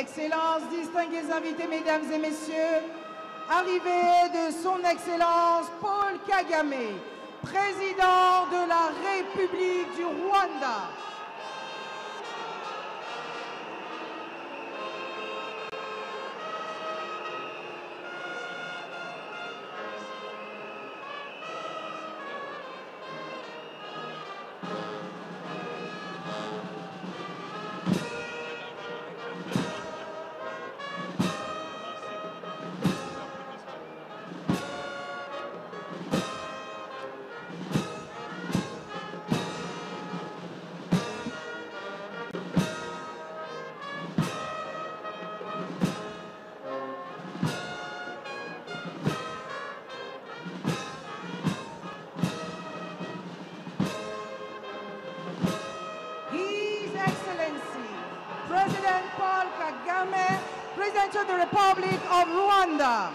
Excellences, distingués invités, mesdames et messieurs, arrivée de son Excellence Paul Kagame, président de la République du Rwanda. President Paul Kagame, President of the Republic of Rwanda.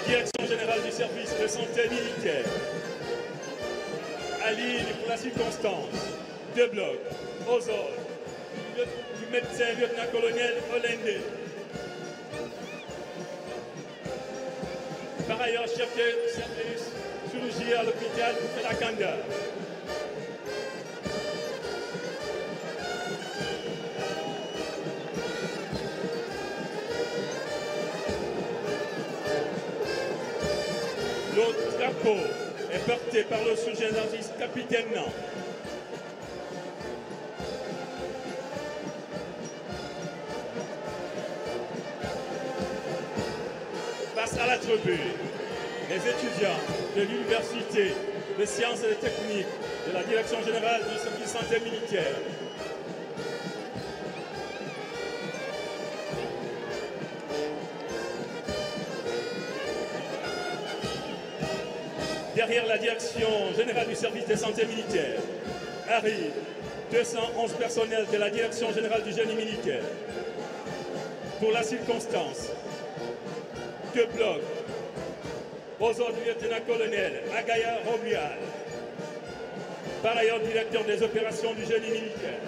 Direction générale du service de santé militaire. À ligne pour la circonstance. 2 blocs. Aux ordres du médecin lieutenant-colonel Olende. Par ailleurs, chef de service chirurgie à l'hôpital de la Kanda. L'autre drapeau est porté par le sous-généraliste capitaine Nan. Face à la tribune, les étudiants de l'Université de sciences et de techniques de la Direction générale du service santé militaire. Derrière la Direction générale du service de santé militaire arrivent 211 personnels de la Direction générale du génie militaire. Pour la circonstance, 2 blocs aux ordres du lieutenant-colonel Agaya Robial, par ailleurs directeur des opérations du génie militaire.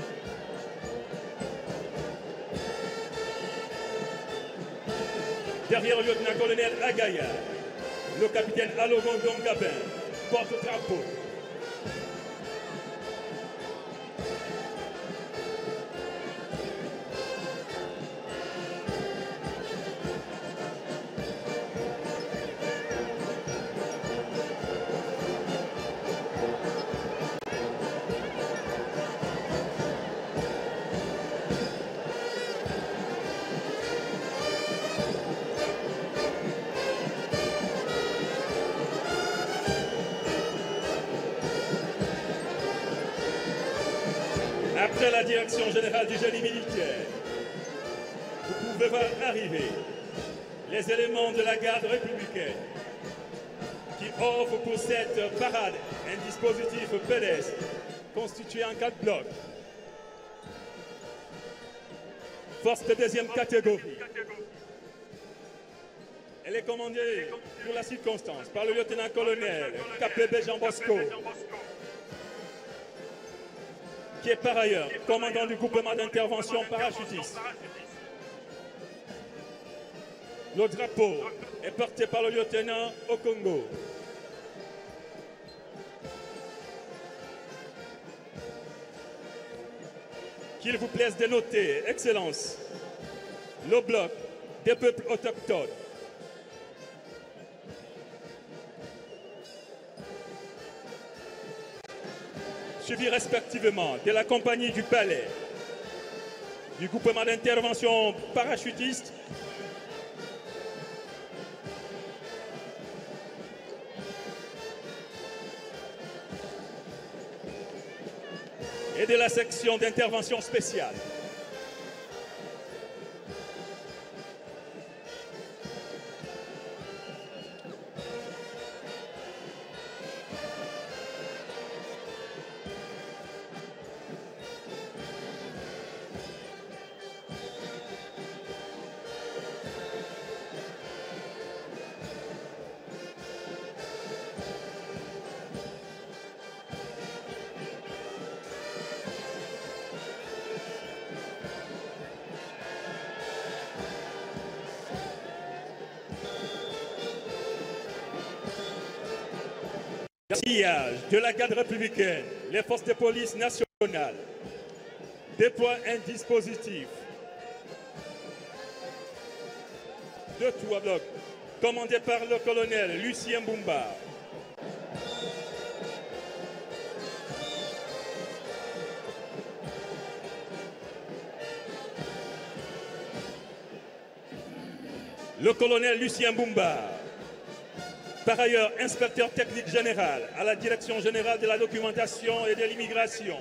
Derrière le lieutenant-colonel Agaya, le capitaine Alogondon Gabin, porte-drapeau. Après la Direction générale du génie militaire, vous pouvez voir arriver les éléments de la garde républicaine qui offrent pour cette parade un dispositif pédestre constitué en 4 blocs. Force de 2e catégorie. Elle est commandée pour la circonstance par le lieutenant-colonel KPB Jean Bosco, qui est par ailleurs commandant du groupement d'intervention parachutiste. Le drapeau est porté par le lieutenant Okongo. Qu'il vous plaise de noter, Excellence, le bloc des peuples autochtones. Suivi respectivement de la compagnie du Palais, du groupement d'intervention parachutiste et de la section d'intervention spéciale. Sillage de la garde républicaine, les forces de police nationales déploient un dispositif de 3 blocs commandé par le colonel Lucien Bumba. Le colonel Lucien Bumba, par ailleurs inspecteur technique général à la Direction générale de la documentation et de l'immigration.